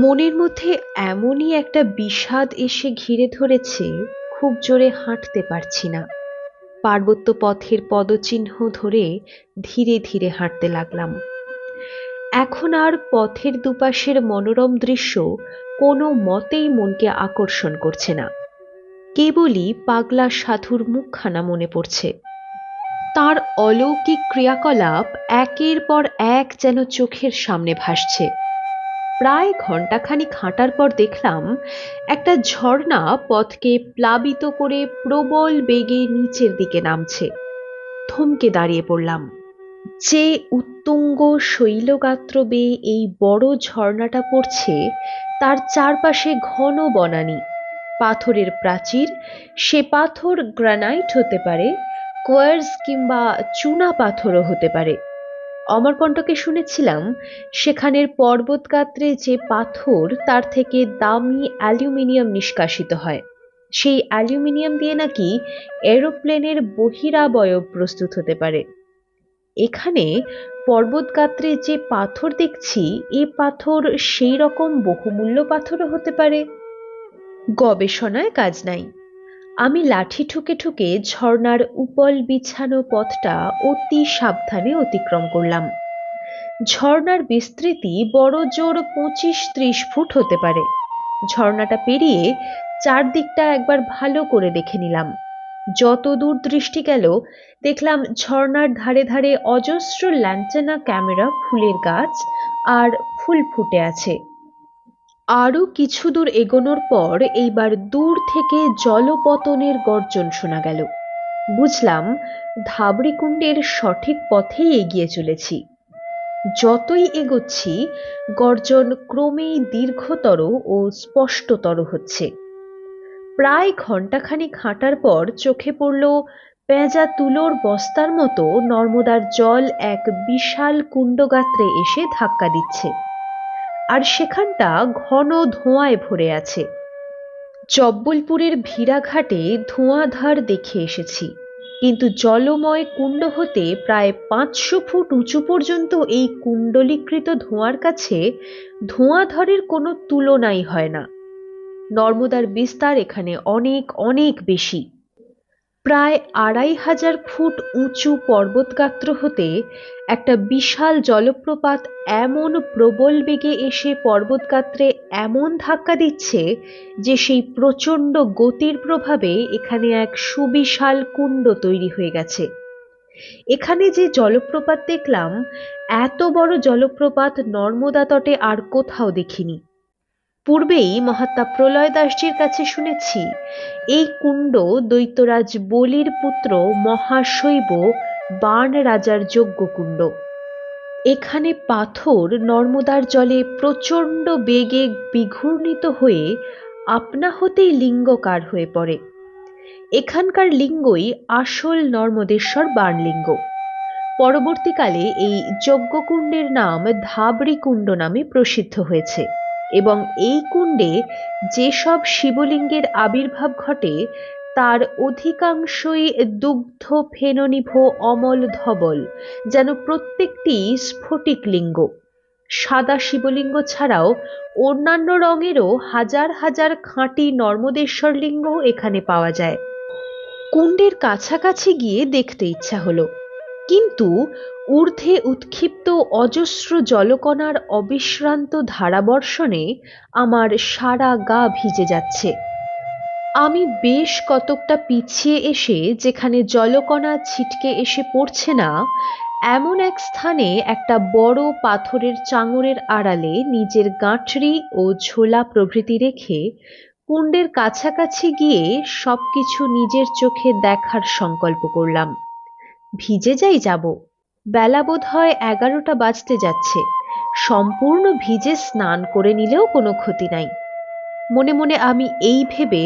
মনের মধ্যে এমনই একটা বিষাদ এসে ঘিরে ধরেছে, খুব জোরে হাঁটতে পারছি না। পার্বত্য পথের পদচিহ্ন ধরে ধীরে ধীরে হাঁটতে লাগলাম। এখন আর পথের দুপাশের মনোরম দৃশ্য কোনো মতেই মনকে আকর্ষণ করছে না। কেবলই পাগলা সাধুর মুখখানা মনে পড়ছে। তার অলৌকিক ক্রিয়াকলাপ একের পর এক যেন চোখের সামনে ভাসছে। প্রায় ঘন্টাখানিক হাঁটার পর দেখলাম একটা ঝর্ণা পথকে প্লাবিত করে প্রবল বেগে নিচের দিকে নামছে। থমকে দাঁড়িয়ে পড়লাম। যে উত্তুঙ্গ শৈলগাত্র বেয়ে এই বড় ঝর্ণাটা পড়ছে, তার চারপাশে ঘন বনানী, পাথরের প্রাচীর। সে পাথর গ্রানাইট হতে পারে, কোয়ার্স কিংবা চুনা পাথরও হতে পারে। অমরকণ্টকে শুনেছিলাম সেখানের পর্বতগাত্রে যে পাথর তার থেকে দামি অ্যালুমিনিয়াম নিষ্কাশিত হয়। সেই অ্যালুমিনিয়াম দিয়ে নাকি এরোপ্লেনের বহিরাবয়ব প্রস্তুত হতে পারে। এখানে পর্বতগাত্রে যে পাথর দেখছি, এ পাথর সেই রকম বহুমূল্য পাথরও হতে পারে। গবেষণায় কাজ নাই। আমি লাঠি ঠুকে ঠুকে ঝর্ণার উপল বিছানো পথটা অতি সাবধানে অতিক্রম করলাম। ঝর্ণার বিস্তৃতি বড় জোর 25-30 ফুট হতে পারে। ঝর্ণাটা পেরিয়ে চারদিকটা একবার ভালো করে দেখে নিলাম। যত দূর দৃষ্টি গেল দেখলাম ঝর্ণার ধারে ধারে অজস্র ল্যান্টেনা ক্যামেরা, ফুলের গাছ আর ফুল ফুটে আছে। আরো কিছু দূর এগোনোর পর এইবার দূর থেকে জলপতনের গর্জন শোনা গেল। বুঝলাম ধাবড়িকুণ্ডের সঠিক পথেই এগিয়ে চলেছি। যতই এগোচ্ছি গর্জন ক্রমেই দীর্ঘতর ও স্পষ্টতর হচ্ছে। প্রায় ঘণ্টাখানিক হাঁটার পর চোখে পড়ল পেঁজা তুলোর বস্তার মতো নর্মদার জল এক বিশাল কুণ্ডগাত্রে এসে ধাক্কা দিচ্ছে, আর সেখানটা ঘন ধোঁয়ায় ভরে আছে। জব্বলপুরের ভীরাঘাটে ধোঁয়াধার দেখে এসেছি, কিন্তু জলময় কুণ্ড হতে প্রায় 500 ফুট উঁচু পর্যন্ত এই কুণ্ডলীকৃত ধোঁয়ার কাছে ধোঁয়াধারের কোনো তুলনাই হয় না। নর্মদার বিস্তার এখানে অনেক অনেক বেশি। প্রায় 2500 ফুট উঁচু পর্বতগাত্র হতে একটা বিশাল জলপ্রপাত এমন প্রবল বেগে এসে পর্বতগাত্রে এমন ধাক্কা দিচ্ছে যে সেই প্রচণ্ড গতির প্রভাবে এখানে এক সুবিশাল কুণ্ড তৈরি হয়ে গেছে। এখানে যে জলপ্রপাত দেখলাম, এত বড় জলপ্রপাত নর্মদা তটে আর কোথাও দেখিনি। পূর্বেই মহাত্মা প্রলয় দাসজির কাছে শুনেছি এই কুণ্ড দৈত্যরাজ বলির পুত্র মহাশৈব বাণ রাজার যজ্ঞকুণ্ড। এখানে পাথর নর্মদার জলে প্রচণ্ড বেগে বিঘূর্ণিত হয়ে আপনা হতেই লিঙ্গকার হয়ে পড়ে। এখানকার লিঙ্গই আসল নর্মদেশ্বর বাণলিঙ্গ। পরবর্তীকালে এই যজ্ঞকুণ্ডের নাম ধাবড়িকুণ্ড নামে প্রসিদ্ধ হয়েছে, এবং এই কুণ্ডে যেসব শিবলিঙ্গের আবির্ভাব ঘটে তার অধিকাংশই দুগ্ধ ফেননিভ অমল ধবল, যেন প্রত্যেকটি স্ফটিক লিঙ্গ। সাদা শিবলিঙ্গ ছাড়াও অন্যান্য রঙেরও হাজার হাজার খাঁটি নর্মদেশ্বর লিঙ্গ এখানে পাওয়া যায়। কুণ্ডের কাছাকাছি গিয়ে দেখতে ইচ্ছা হলো, কিন্তু ঊর্ধ্বে উৎক্ষিপ্ত অজস্র জলকণার অবিশ্রান্ত ধারাবর্ষণে আমার সারা গা ভিজে যাচ্ছে। আমি বেশ কতকটা পিছিয়ে এসে, যেখানে জলকণা ছিটকে এসে পড়ছে না, এমন এক স্থানে একটা বড় পাথরের চাঙড়ের আড়ালে নিজের গাঁটরি ও ঝোলা প্রভৃতি রেখে কুণ্ডের কাছাকাছি গিয়ে সবকিছু নিজের চোখে দেখার সংকল্প করলাম। ভিজে যাই যাব, বেলা বোধ হয় 11টা বাজতে যাচ্ছে। সম্পূর্ণ ভিজে স্নান করে নিলেও কোনো ক্ষতি নাই। মনে মনে আমি এই ভেবে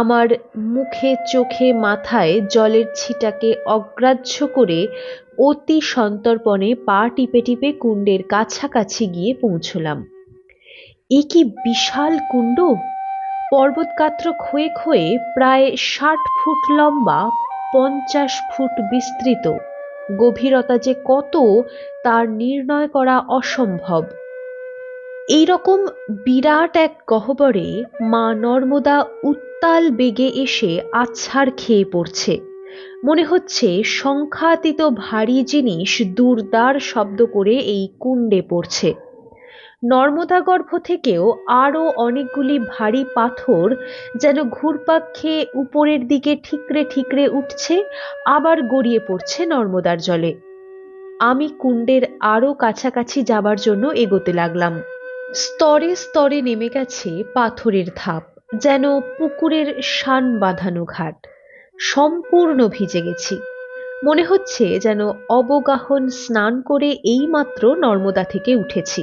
আমার মুখে চোখে মাথায় জলের ছিটাকে অগ্রাহ্য করে অতি সন্তর্পণে পা টিপে টিপে কুণ্ডের কাছাকাছি গিয়ে পৌঁছলাম। এ কি বিশাল কুণ্ড! পর্বতগাত্র ক্ষয়ে ক্ষয়ে প্রায় 60 ফুট লম্বা, 50 ফুট বিস্তৃত। গভীরতা যে কত তার নির্ণয় করা অসম্ভব। এই রকম বিরাট এক গহ্বরে মা নর্মদা উত্তাল বেগে এসে আছাড় খেয়ে পড়ছে। মনে হচ্ছে সংখ্যাতীত ভারী জিনিস দুর্দার শব্দ করে এই কুণ্ডে পড়ছে। নর্মদা গর্ভ থেকেও আরো অনেকগুলি ভারী পাথর যেন ঘুরপাক খেয়ে উপরের দিকে ঠিকরে ঠিকরে উঠছে, আবার গড়িয়ে পড়ছে নর্মদার জলে। আমি কুণ্ডের আরো কাছাকাছি যাবার জন্য এগোতে লাগলাম। স্তরে স্তরে নেমে গেছে পাথরের ধাপ, যেন পুকুরের শান বাঁধানো ঘাট। সম্পূর্ণ ভিজে গেছি। মনে হচ্ছে যেন অবগাহন স্নান করে এইমাত্র নর্মদা থেকে উঠেছি।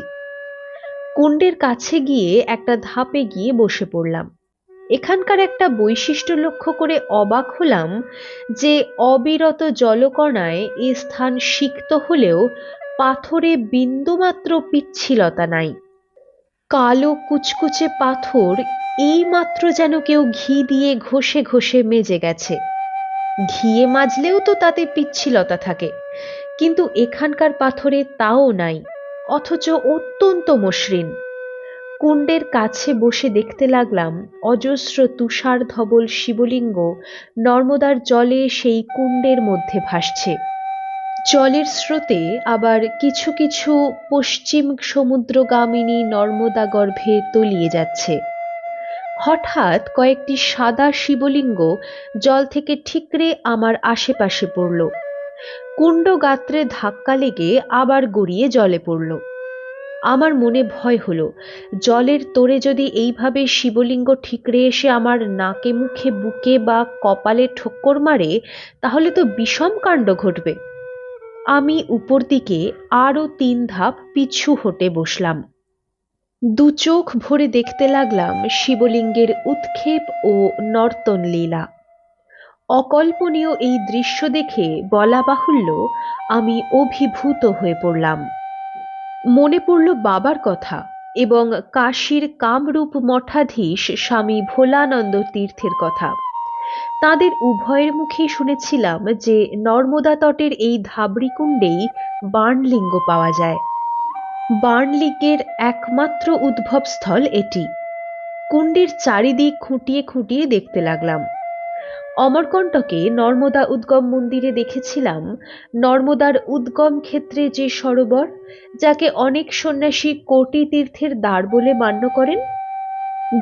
কুণ্ডের কাছে গিয়ে একটা ধাপে গিয়ে বসে পড়লাম। এখানকার একটা বৈশিষ্ট্য লক্ষ্য করে অবাক হলাম যে অবিরত জলকণায় এ স্থান সিক্ত হলেও পাথরে বিন্দুমাত্র পিচ্ছিলতা নাই। কালো কুচকুচে পাথর এইমাত্র যেন কেউ ঘি দিয়ে ঘষে ঘষে মেজে গেছে। ঘিয়ে মাজলেও তো তাতে পিচ্ছিলতা থাকে, কিন্তু এখানকার পাথরে তাও নাই, অথচ অত্যন্ত মসৃণ। কুণ্ডের কাছে বসে দেখতে লাগলাম অজস্র তুষার ধবল শিবলিঙ্গ নর্মদার জলে সেই কুণ্ডের মধ্যে ভাসছে। জলের স্রোতে আবার কিছু কিছু পশ্চিম সমুদ্রগামিনী নর্মদা গর্ভে তলিয়ে যাচ্ছে। হঠাৎ কয়েকটি সাদা শিবলিঙ্গ জল থেকে ঠিকরে আমার আশেপাশে পড়ল। কুণ্ড গাত্রে ধাক্কা লেগে আবার গড়িয়ে জলে পড়ল। আমার মনে ভয় হলো, জলের তোড়ে যদি এইভাবে শিবলিঙ্গ ঠিকরে এসে আমার নাকে মুখে বুকে বা কপালে ঠোক্কর মারে, তাহলে তো বিষম কাণ্ড ঘটবে। আমি উপর দিকে আরো ৩ ধাপ পিছু হটে বসলাম। দু চোখ ভরে দেখতে লাগলাম শিবলিঙ্গের উৎক্ষেপ ও নর্তন লীলা। অকল্পনীয় এই দৃশ্য দেখে বলা বাহুল্য আমি অভিভূত হয়ে পড়লাম। মনে পড়ল বাবার কথা এবং কাশীর কামরূপ মঠাধীশ স্বামী ভোলানন্দ তীর্থের কথা। তাদের উভয়ের মুখেই শুনেছিলাম যে নর্মদা তটের এই ধাবড়ি কুণ্ডেই বাণলিঙ্গ পাওয়া যায়। বাণলিঙ্গের একমাত্র উদ্ভবস্থল এটি। কুণ্ডের চারিদিক খুঁটিয়ে খুঁটিয়ে দেখতে লাগলাম। অমরকণ্টকে নর্মদা উদ্গম মন্দিরে দেখেছিলাম নর্মদার উদ্গম ক্ষেত্রে যে সরোবর, যাকে অনেক সন্ন্যাসী কোটি তীর্থের দ্বার বলে মান্য করেন,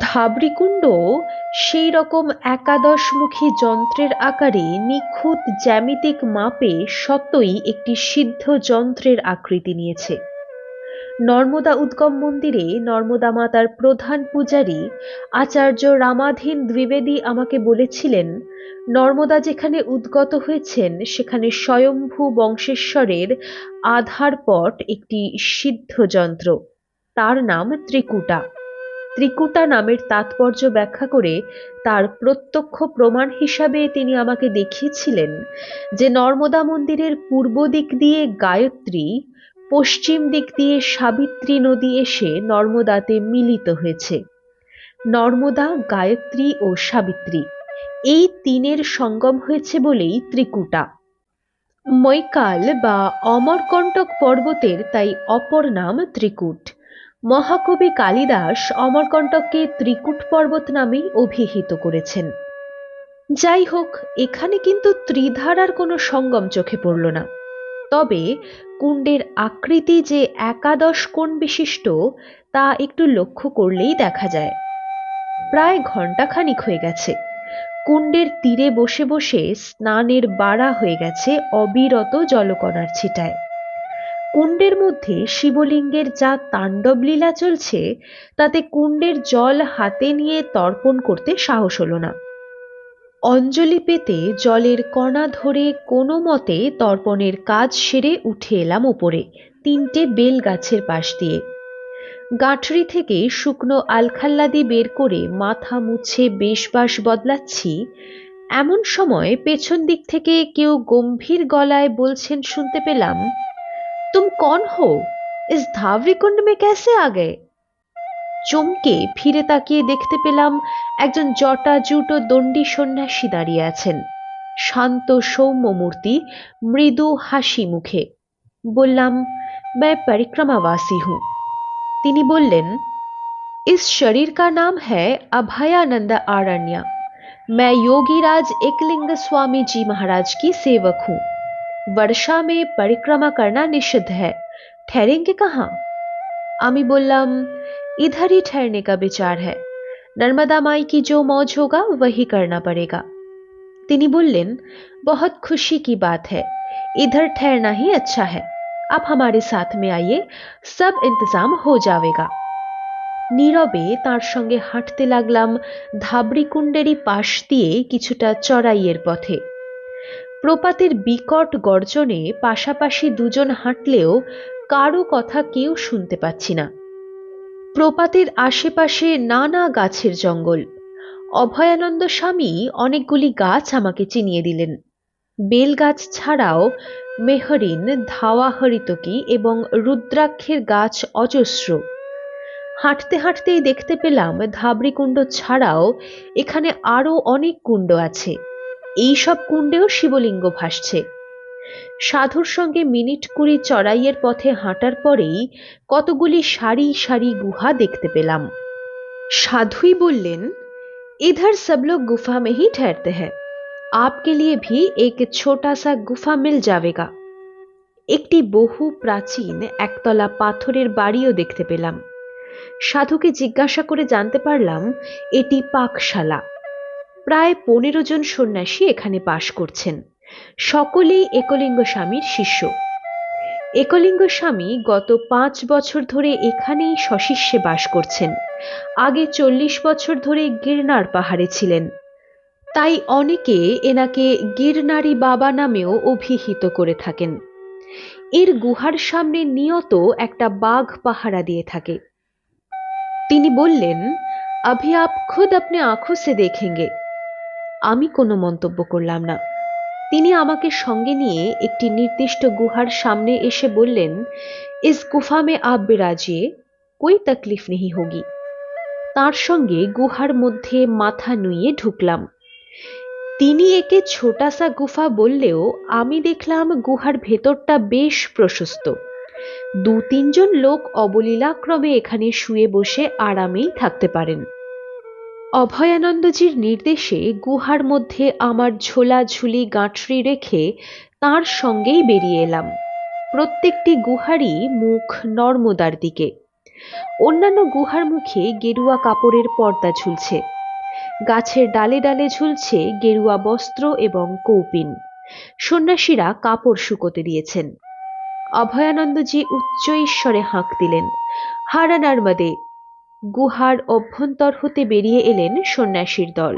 ধাবড়িকুণ্ড সেই রকম একাদশমুখী যন্ত্রের আকারে নিখুঁত জ্যামিতিক মাপে সতই একটি সিদ্ধ যন্ত্রের আকৃতি নিয়েছে। নর্মদা উদ্গম মন্দিরে নর্মদা মাতার প্রধান পূজারী আচার্য রামাধীন দ্বিবেদী আমাকে বলেছিলেন, নর্মদা যেখানে উদ্গত হয়েছেন সেখানে স্বয়ম্ভু বংশেশ্বরের আধারপট একটি সিদ্ধ যন্ত্র, তার নাম ত্রিকুটা। ত্রিকুটা নামের তাৎপর্য ব্যাখ্যা করে তার প্রত্যক্ষ প্রমাণ হিসাবে তিনি আমাকে দেখিয়েছিলেন যে নর্মদা মন্দিরের পূর্ব দিক দিয়ে গায়ত্রী, পশ্চিম দিক দিয়ে সাবিত্রী নদী এসে নর্মদাতে মিলিত হয়েছে। নর্মদা, গায়ত্রী ও সাবিত্রী এই তিনের সঙ্গম হয়েছে বলেই ত্রিকুটা। মৈকাল বা অমরকণ্টক পর্বতের তাই অপর নাম ত্রিকুট। মহাকবি কালিদাস অমরকণ্টককে ত্রিকুট পর্বত নামেই অভিহিত করেছেন। যাই হোক, এখানে কিন্তু ত্রিধারার কোনো সঙ্গম চোখে পড়ল না। তবে কুণ্ডের আকৃতি যে একাদশ কোণ বিশিষ্ট তা একটু লক্ষ্য করলেই দেখা যায়। প্রায় ঘণ্টাখানিক হয়ে গেছে কুণ্ডের তীরে বসে বসে স্নানের বাড়া হয়ে গেছে অবিরত জলকণার ছিটায়। কুণ্ডের মধ্যে শিবলিঙ্গের যা তাণ্ডব লীলা চলছে তাতে কুণ্ডের জল হাতে নিয়ে তর্পণ করতে সাহস হলো না। অঞ্জলি পেতে জলের কণা ধরে কোনো মতে তর্পণের কাজ সেরে উঠে এলাম উপরে 3টে বেল গাছের পাশ দিয়ে। গাঁঠরি থেকে শুকনো আলখাল্লাদি বের করে মাথা মুছে বেশবাস বদলাচ্ছি, এমন সময় পেছন দিক থেকে কেউ গম্ভীর গলায় বলছেন শুনতে পেলাম, তুম কন হো, ইস ধাবড়ি কুণ্ড মে कैसे आ गए? চমকে ফিরে তাকিয়ে দেখতে পেলাম একজন জটাজুট ও দণ্ডী সন্ন্যাসী দাঁড়িয়ে আছেন, শান্ত সৌম্য মূর্তি, মৃদু হাসি মুখে। বললাম, मैं परिक्रमावासी हूं। তিনি বললেন, इस शरीर का नाम है अभयानंद आरण्य। मैं योगीराज एकलिंग स्वामी जी महाराज की सेवक हूँ। वर्षा में परिक्रमा करना निषिद्ध है, ठहरेंगे कहाँ? आमी बोल्लाम, इधर ही ठहरने का विचार है। नर्मदा माई की जो मौज होगा वही करना पड़ेगा। तिनी बोल्लेन, बहुत खुशी की बात है, इधर ठहरना ही अच्छा है। आप हमारे साथ में आइए, सब इंतजाम हो जाएगा। নীরবে তার সঙ্গে হাঁটতে লাগলাম ধাবড়িকুণ্ডেরই পাশ দিয়ে কিছুটা চড়াইয়ের পথে। প্রপাতের বিকট গর্জনে পাশাপাশি দুজন হাঁটলেও কারো কথা কেউ শুনতে পাচ্ছি না। প্রপাতের আশেপাশে নানা গাছের জঙ্গল। অভয়ানন্দ স্বামী অনেকগুলি গাছ আমাকে চিনিয়ে দিলেন। বেল গাছ ছাড়াও মেহরিন, ধাওয়া হরিতকি এবং রুদ্রাক্ষের গাছ অজস্র। হাঁটতে হাঁটতেই দেখতে পেলাম ধাবড়িকুণ্ড ছাড়াও এখানে আরো অনেক কুণ্ড আছে। এই সব কুণ্ডেও শিবলিঙ্গ ভাসছে। সাধুর সঙ্গে মিনিট 20 চড়াইয়ের পথে হাঁটার পরেই কতগুলি সারি সারি গুহা দেখতে পেলাম। সাধুই বললেন, इधर सब लोग गुफा में ही ठहरते हैं, आपके लिए भी एक छोटा सा गुफा मिल जाएगा। একটি বহু প্রাচীন একতলা পাথরের বাড়িও দেখতে পেলাম। সাধুকে জিজ্ঞাসা করে জানতে পারলাম এটি পাকশালা। প্রায় 15 জন সন্ন্যাসী এখানে বাস করছেন। সকলেই একলিঙ্গ স্বামীর শিষ্য। একলিঙ্গ স্বামী গত 5 বছর ধরে এখানেই সশিষ্যে বাস করছেন। আগে 40 বছর ধরে গিরনার পাহাড়ে ছিলেন। তাই অনেকে এনাকে গিরনারি বাবা নামেও অভিহিত করে থাকেন। এর গুহার সামনে নিয়ত একটা বাঘ পাহারা দিয়ে থাকে। তিনি বললেন, अभी आप खुद अपने आंखों से देखेंगे। আমি কোনো মন্তব্য করলাম না। তিনি আমাকে সঙ্গে নিয়ে একটি নির্দিষ্ট গুহার সামনে এসে বললেন, इस गुफा में आप बिराजिए, कोई तकलीफ नहीं होगी। তার সঙ্গে গুহার মধ্যে মাথা নুইয়ে ঢুকলাম। তিনি একে ছোটাসা গুফা বললেও আমি দেখলাম গুহার ভেতরটা বেশ প্রশস্ত। 2-3 জন লোক অবলীলাক্রমে এখানে শুয়ে বসে আরামেই থাকতে পারেন। অভয়ানন্দজির নির্দেশে গুহার মধ্যে আমার ঝোলাঝুলি গাঁটরি রেখে তাঁর সঙ্গেই বেরিয়ে এলাম। প্রত্যেকটি গুহারই মুখ নর্মদার দিকে। অন্যান্য গুহার মুখে গেরুয়া কাপড়ের পর্দা ঝুলছে। গাছের ডালে ডালে ঝুলছে গেরুয়া বস্ত্র এবং কৌপিন। সন্ন্যাসীরা কাপড় শুকোতে দিয়েছেন। অভয়ানন্দজি উচ্চ ঈশ্বরে হাঁক দিলেন, হারা নর্মদে। গুহার অভ্যন্তর হতে বেরিয়ে এলেন সন্ন্যাসীর দল,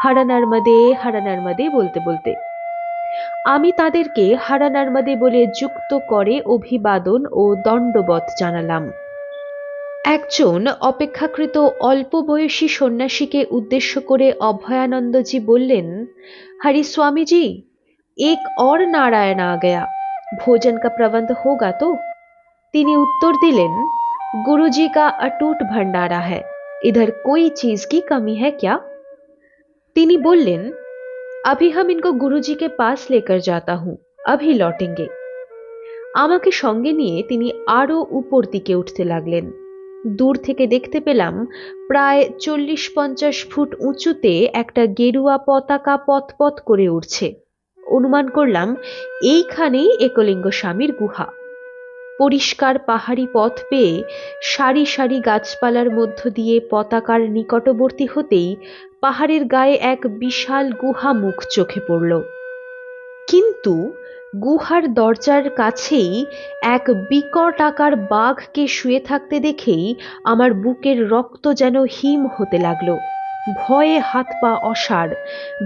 হারা নর্মদে বলতে বলতে। আমি তাদেরকে হারা নর্মদে বলে যুক্ত করে অভিবাদন ও দণ্ডবত জানালাম। একজন অপেক্ষাকৃত অল্প বয়সী সন্ন্যাসীকে উদ্দেশ্য করে অভয়ানন্দজি বললেন, হরি স্বামীজি, এক और नारायण आ गया, भोजन का प्रबंध होगा तो? তিনি উত্তর দিলেন, गुरुजी का अटूट भंडारा है, इधर कोई चीज की कमी है क्या? তিনি বললেন, अभी हम इनको गुरुजी के पास लेकर जाता हूं, अभी लौटेंगे। আমাকে সঙ্গে নিয়ে তিনি আরো উপর দিকে উঠতে লাগলেন। দূর থেকে দেখতে পেলাম প্রায় 40-50 ফুট উঁচুতে একটা গেরুয়া পতাকা পথ করে উঠছে। অনুমান করলাম এইখানেই একলিঙ্গ স্বামীর গুহা। পরিষ্কার পাহাড়ি পথ পেয়ে সারি সারি গাছপালার মধ্য দিয়ে পতাকার নিকটবর্তী হতেই পাহাড়ের গায়ে এক বিশাল গুহা মুখ চোখে পড়ল। কিন্তু গুহার দরজার কাছেই এক বিকট আকার বাঘকে শুয়ে থাকতে দেখেই আমার বুকের রক্ত যেন হিম হতে লাগলো। ভয়ে হাত পা অসাড়।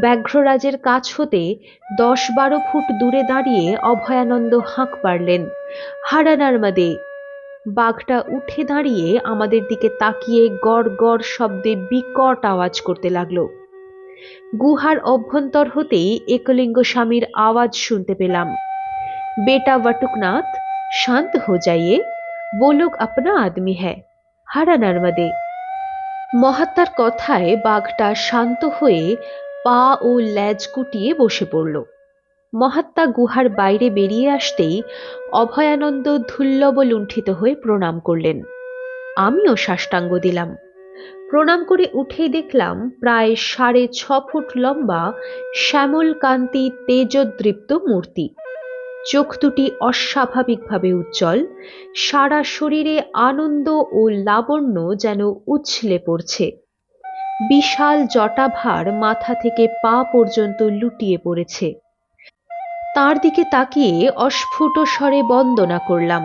ব্যাঘ্ররাজের কাছ হতে 10-12 ফুট দূরে দাঁড়িয়ে অভয়ানন্দ হাঁক পারলেন, হারা নর্মদে। বাঘটা উঠে দাঁড়িয়ে আমাদের দিকে তাকিয়ে গড় গড় শব্দে বিকট আওয়াজ করতে লাগলো। গুহার অভ্যন্তর হতেই একলিঙ্গ স্বামীর আওয়াজ শুনতে পেলাম, বেটা বটুকনাথ, শান্ত হো যাইয়ে, वो लोग अपना आदमी है, হারা নর্মদে। মহাত্মার কথায় বাঘটা শান্ত হয়ে পা ও লেজ গুটিয়ে বসে পড়ল। মহাত্মা গুহার বাইরে বেরিয়ে আসতেই অভয়ানন্দ ধুল্লব লুণ্ঠিত হয়ে প্রণাম করলেন। আমিও সাষ্টাঙ্গ দিলাম। প্রণাম করে উঠেই দেখলাম প্রায় 6.5 ফুট লম্বা শ্যামল কান্তি তেজোদ্দীপ্ত মূর্তি। চোখ দুটি অস্বাভাবিকভাবে উজ্জ্বল, সারা শরীরে আনন্দ ও লাবণ্য যেন উছলে পড়ছে। বিশাল জটাভার মাথা থেকে পা পর্যন্ত লুটিয়ে পড়েছে। তার দিকে তাকিয়ে অস্ফুট স্বরে বন্দনা করলাম।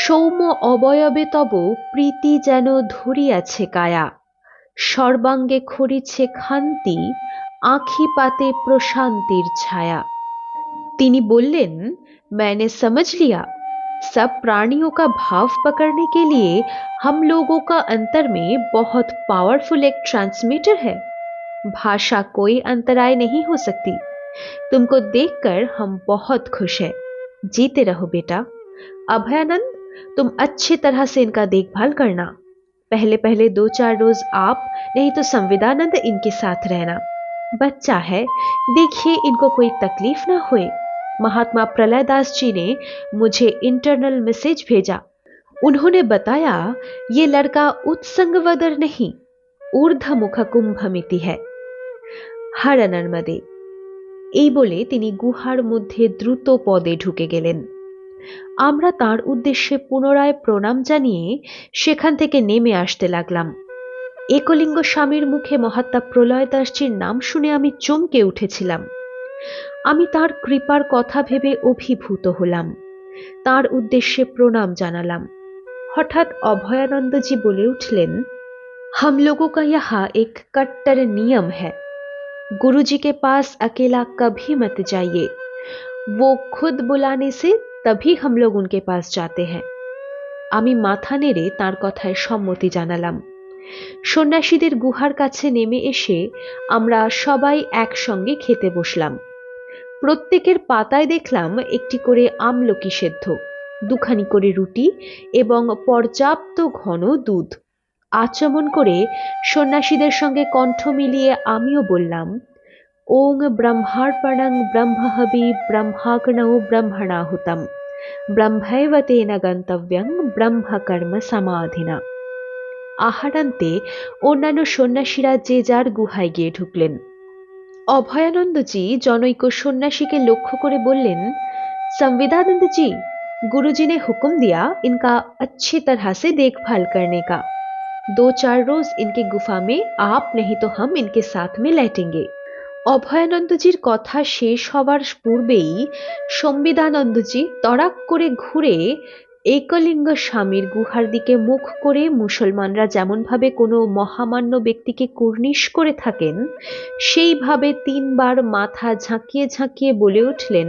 সৌম্য অবয়বে তব প্রীতি যেন ধরিয়াছে কায়া, সর্বাঙ্গে খড়িছে খান্তি, আঁখি পাতে প্রশান্তির ছায়া। তিনি বললেন, मैंने समझ लिया, सब प्राणियों का भाव पकड़ने के लिए हम लोगों का अंतर में बहुत पावरफुल एक ट्रांसमीटर है। भाषा कोई अंतराय नहीं हो सकती। तुमको देखकर हम बहुत खुश हैं। जीते रहो बेटा। अभयानंद, तुम अच्छी तरह से इनका देखभाल करना। पहले पहले 2-4 रोज आप, नहीं तो संविदानंद इनके साथ रहना। बच्चा है, देखिए इनको कोई तकलीफ ना होए। महात्मा प्रलय दास जी ने मुझे इंटरनल मैसेज भेजा। उन्होंने बताया ये लड़का उत्संगवदर नहीं, ऊर्ध्वमुख कुंभमिति है। हर नर्मदे। এই বলে তিনি গুহার মধ্যে দ্রুত পদে ঢুকে গেলেন। আমরা তার উদ্দেশ্যে পুনরায় প্রণাম জানিয়ে সেখান থেকে নেমে আসতে লাগলাম। একলিঙ্গ স্বামীর মুখে মহাত্মা প্রলয় দাসজির নাম শুনে আমি চমকে উঠেছিলাম। আমি তার কৃপার কথা ভেবে অভিভূত হলাম, তার উদ্দেশ্যে প্রণাম জানালাম। হঠাৎ অভয়ানন্দজি বলে উঠলেন, हम लोगों का यहाँ एक कट्टर नियम है, गुरुजी के पास अकेला कभी मत जाइए, वो खुद बुलाने से तभी हम लोग उनके पास जाते हैं। আমি মাথা নেড়ে তার কথায় সম্মতি জানালাম। সন্ন্যাসীদের গুহার কাছে নেমে এসে আমরা সবাই একসঙ্গে খেতে বসলাম। প্রত্যেকের পাতায় দেখলাম একটি করে আমলকি সেদ্ধ, 2খানি করে রুটি এবং পর্যাপ্ত ঘন দুধ। আচমন করে সন্ন্যাসীদের সঙ্গে কণ্ঠ মিলিয়ে আমিও বললাম, ওং ব্রহ্মার্পণং ব্রহ্মহবি ব্রহ্মাগ্নৌ ব্রহ্মণাহুতম ব্রহ্মৈব তেন গন্তব্যং ব্রহ্মকর্ম সমাধিনা। আহারান্তে অন্যান্য সন্ন্যাসীরা যে যার গুহায় গিয়ে ঢুকলেন। অভয়ানন্দজি জনৈক সন্ন্যাসীকে লক্ষ্য করে বললেন, संविदानंद जी, गुरुजी ने हुक्म दिया इनका अच्छी तरह से देखभाल करने का। 2-4 रोज इनके गुफा में आप, नहीं तो हम इनके साथ में लेटेंगे। অভয়ানন্দজির কথা শেষ হবার পূর্বেই সম্বিদানন্দজি তড়াক করে ঘুরে একলিঙ্গ স্বামীর গুহার দিকে মুখ করে মুসলমানরা যেমনভাবে কোনো মহামান্য ব্যক্তিকে কুর্নিশ করে থাকেন, সেইভাবে 3 বার মাথা ঝাঁকিয়ে ঝাঁকিয়ে বলে উঠলেন,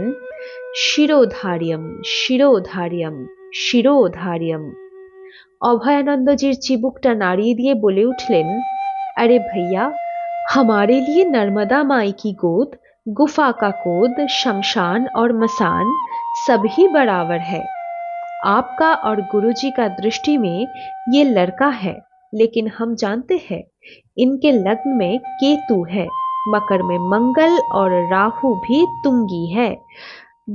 শিরোধার্যম শিরোধার্যম শিরোধার্যম। অভয়ানন্দজির চিবুকটা নাড়িয়ে দিয়ে বলে উঠলেন, अरे भैया, हमारे लिए नर्मदा माई की गोद, गुफा का कोद, शमशान और मसान सभी बराबर है। आपका और गुरुजी का दृष्टि में ये लड़का है, लेकिन हम जानते हैं इनके लग्न में केतु है, मकर में मंगल और राहु भी तुंगी है।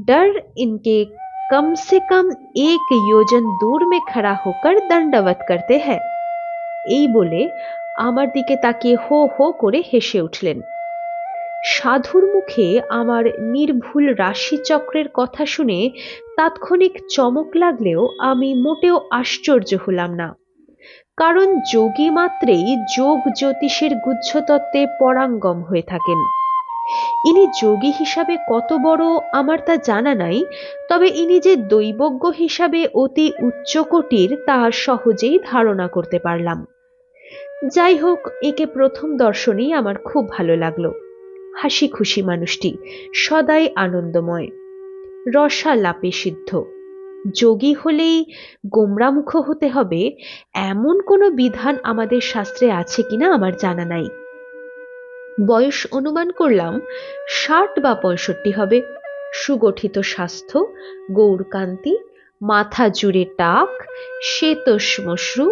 डर इनके कम से कम 1 योजन दूर में खड़ा होकर दंडवत करते हैं। এই বলে আমার দিকে তাকিয়ে হো হো করে হেসে উঠলেন। সাধুর মুখে আমার নির্ভুল রাশিচক্রের কথা শুনে তাৎক্ষণিক চমক লাগলেও আমি মোটেও আশ্চর্য হলাম না, কারণ যোগী মাত্রেই যোগ জ্যোতিষের গুহ্যতত্ত্বে পরাঙ্গম হয়ে থাকেন। ইনি যোগী হিসাবে কত বড় আমার তা জানা নাই, তবে ইনি যে দৈবজ্ঞ হিসাবে অতি উচ্চকোটির তা সহজেই ধারণা করতে পারলাম। যাই হোক, একে প্রথম দর্শনেই আমার খুব ভালো লাগলো। হাসি খুশি মানুষটি, সদাই আনন্দময়, রসালাপে সিদ্ধ। যোগী হলেই গোমরামুখ হতে হবে এমন কোনো বিধান আমাদের শাস্ত্রে আছে কিনা আমার জানা নাই। বয়স অনুমান করলাম 60 বা 65 হবে। সুগঠিত স্বাস্থ্য, গৌরকান্তি, মাথা জুড়ে টাক, শ্বেতশ্মশ্রু,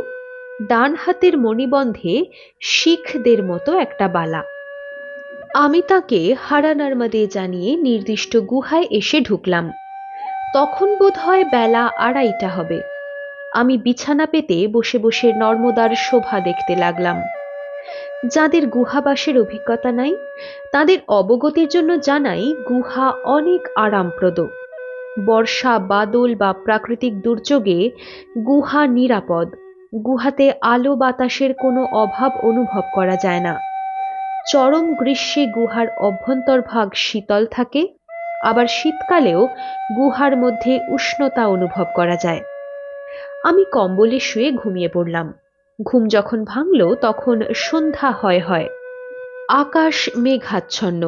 ডান হাতের মণিবন্ধে শিখদের মতো একটা বালা। আমি তাকে হারা নর্মদে জানিয়ে নির্দিষ্ট গুহায় এসে ঢুকলাম। তখন বোধ হয় বেলা 2:30 হবে। আমি বিছানা পেতে বসে বসে নর্মদার শোভা দেখতে লাগলাম। যাদের গুহাবাসের অভিজ্ঞতা নাই তাদের অবগতির জন্য জানাই, গুহা অনেক আরামপ্রদ। বর্ষা, বাদল বা প্রাকৃতিক দুর্যোগে গুহা নিরাপদ। গুহাতে আলো বাতাসের কোনো অভাব অনুভব করা যায় না। চরম গ্রীষ্মে গুহার অভ্যন্তরভাগ শীতল থাকে, আবার শীতকালেও গুহার মধ্যে উষ্ণতা অনুভব করা যায়। আমি কম্বলে শুয়ে ঘুমিয়ে পড়লাম। ঘুম যখন ভাঙল তখন সন্ধ্যা হয়। আকাশ মেঘাচ্ছন্ন,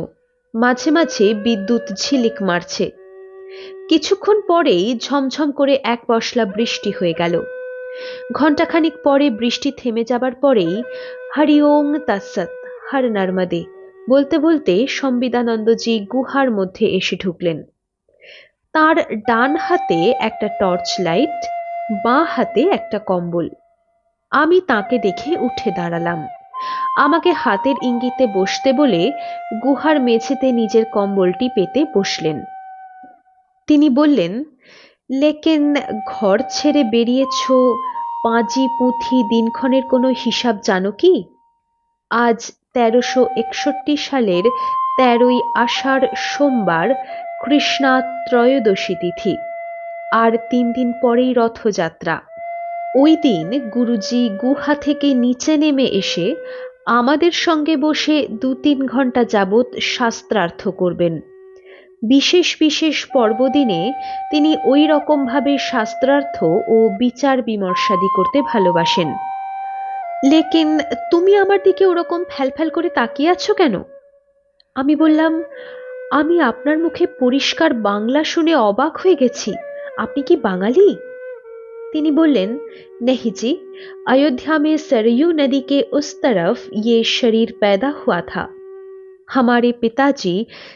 মাঝে মাঝে বিদ্যুৎ ঝিলিক মারছে। কিছুক্ষণ পরেই ঝমঝম করে এক পশলা বৃষ্টি হয়ে গেল। ঘণ্টাখানিক পরে বৃষ্টি থেমে যাবার পরেই হরি ওং তৎসৎ হর নর্মদে বলতে বলতে সম্বিদানন্দজি গুহার মধ্যে এসে ঢুকলেন। তার ডান হাতে একটা টর্চ লাইট, বাঁ হাতে একটা কম্বল। আমি তাকে দেখে উঠে দাঁড়ালাম। আমাকে হাতের ইঙ্গিতে বসতে বলে গুহার মেঝেতে নিজের কম্বলটি পেতে বসলেন। তিনি বললেন, লেকিন ঘর ছেড়ে বেরিয়েছ, পাঁজি পুঁথি দিনক্ষণের কোনো হিসাব জানো কি? আজ 1361 সালের 13ই আষাঢ় সোমবার, কৃষ্ণা ত্রয়োদশী তিথি, আর 3 দিন পরেই রথযাত্রা। ওই দিন গুরুজি গুহা থেকে নিচে নেমে এসে আমাদের সঙ্গে বসে 2-3 ঘন্টা যাবৎ শাস্ত্রার্থ করবেন। বিশেষ বিশেষ পর্বদিনে তিনি ওই রকমভাবে শাস্ত্রার্থ ও বিচার বিমর্শাদি করতে ভালোবাসেন। লেকিন তুমি আমার দিকে ওরকম ফ্যালফ্যাল করে তাকিয়ে আছো কেন? আমি বললাম, আমি আপনার মুখে পরিষ্কার বাংলা শুনে অবাক হয়ে গেছি। আপনি কি বাঙালি? তিনি বললেন, नहीं जी, अयोध्या में सरयू नदी के उस तरफ ये शरीर पैदा हुआ था। हमारे पिताजी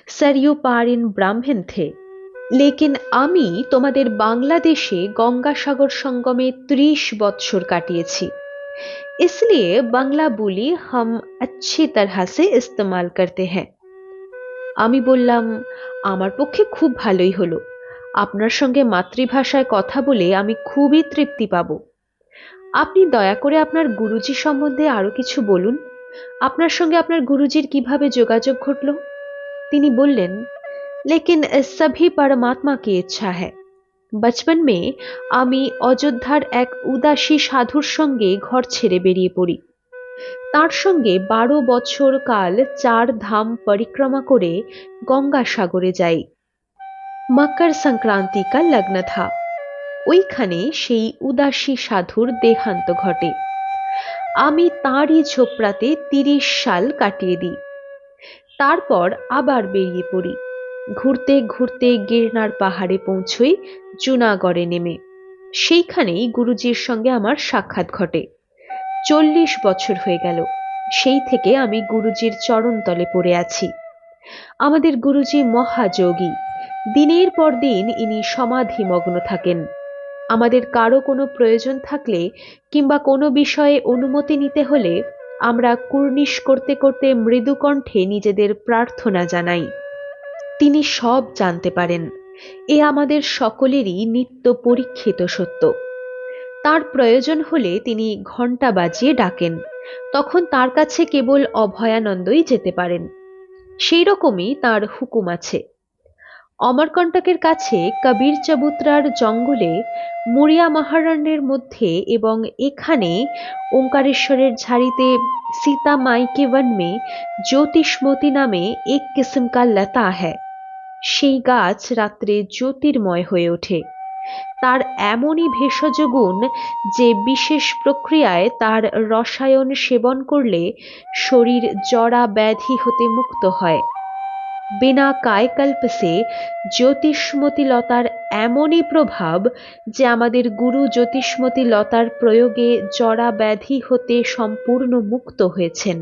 सरयू पारिन ब्राह्मण थे, लेकिन আমি তোমাদের বাংলাদেশে গঙ্গাসাগর সঙ্গমে 30 বৎসর কাটিয়েছি, इसलिए বাংলা बोली हम अच्छी तरह से इस्तेमाल करते हैं। আমি বললাম, আমার পক্ষে খুব ভালোই হলো। আপনার সঙ্গে মাতৃভাষায় কথা বলে আমি খুবই তৃপ্তি পাব। আপনি দয়া করে আপনার গুরুজি সম্বন্ধে আরো কিছু বলুন। আপনার সঙ্গে আপনার গুরুজির কিভাবে যোগাযোগ ঘটল? তিনি বললেন, लेकिन सभी परमात्मा की इच्छा है। बचपन में আমি অযোধ্যার এক উদাসী সাধুর সঙ্গে ঘর ছেড়ে বেরিয়ে পড়ি। তার সঙ্গে 12 বছর কাল 4 ধাম পরিক্রমা করে গঙ্গাসাগরে যাই। মকর সংক্রান্তি কা লগ্ন থা। ওইখানে সেই উদাসী সাধুর দেহান্ত ঘটে। আমি তাঁরই ঝোপড়াতে 30 সাল কাটিয়ে দিই। তারপর আবার বেরিয়ে পড়ি। ঘুরতে ঘুরতে গিরনার পাহাড়ে পৌঁছই জুনাগড়ে নেমে। সেইখানেই গুরুজির সঙ্গে আমার সাক্ষাৎ ঘটে। 40 বছর হয়ে গেল। সেই থেকে আমি গুরুজির চরণতলে পড়ে আছি। আমাদের গুরুজি মহাযোগী। দিনের পর দিন ইনি সমাধিমগ্ন থাকেন। আমাদের কারো কোনো প্রয়োজন থাকলে কিংবা কোনো বিষয়ে অনুমতি নিতে হলে আমরা কুর্নিশ করতে করতে মৃদুকণ্ঠে নিজেদের প্রার্থনা জানাই। তিনি সব জানতে পারেন। এ আমাদের সকলেরই নিত্য পরীক্ষিত সত্য। তার প্রয়োজন হলে তিনি ঘণ্টা বাজিয়ে ডাকেন, তখন তার কাছে কেবল অভয়ানন্দই যেতে পারেন। সেই রকমই তার হুকুম আছে। অমরকণ্টকের কাছে কবির চবুতরার জঙ্গলে, মুরিয়া মহারণ্যের মধ্যে এবং এখানে ওঙ্কারেশ্বরের ঝাড়িতে सीता माई के वन में ज्योतिष्मती नामे एक किस्म का लता है। সেই গাছ রাত্রে জ্যোতির্ময় হয়ে ওঠে। তার এমনই ভেষজ গুণ যে বিশেষ প্রক্রিয়ায় তার রসায়ন সেবন করলে শরীর জরা ব্যাধি হতে মুক্ত হয়। বিনা কায়কল্প সে জ্যোতিষ্মতী লতার এমনই প্রভাব যে আমাদের গুরু জ্যোতিষ্মতী লতার প্রয়োগে জরা ব্যাধি হতে সম্পূর্ণ মুক্ত হয়েছেন।